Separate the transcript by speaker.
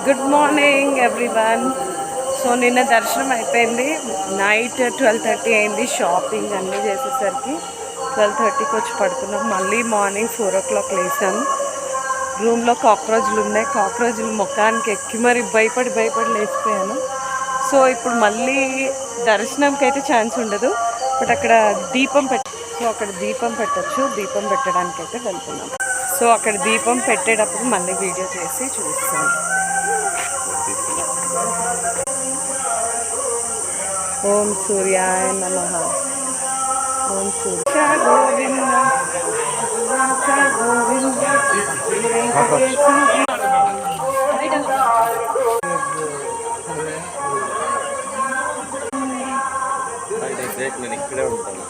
Speaker 1: Good morning everyone. So నిన్న దర్శనం అయిపోయింది. నైట్ 12:30 అయింది. షాపింగ్ అన్నీ చేసేసరికి 12:30కి వచ్చి పడుకున్నాం. మళ్ళీ మార్నింగ్ 4 o'clock లేసాము. రూమ్లో కాక్రోచ్లు ఉన్నాయి. కాక్రోచ్లు ముఖానికి ఎక్కి మరి భయపడి లేచిపోయాను. సో ఇప్పుడు మళ్ళీ దర్శనంకి అయితే ఛాన్స్ ఉండదు, బట్ అక్కడ దీపం పెట్టచ్చు. దీపం పెట్టడానికి అయితే వెళ్తున్నాం. సో అక్కడ దీపం పెట్టేటప్పుడు మళ్ళీ వీడియో చేసి చూస్తాను. ఓం సూర్యాయ నమః. ఓం సూర్య గోవింద గోవింద.
Speaker 2: నేను ఇక్కడే ఉంటాను.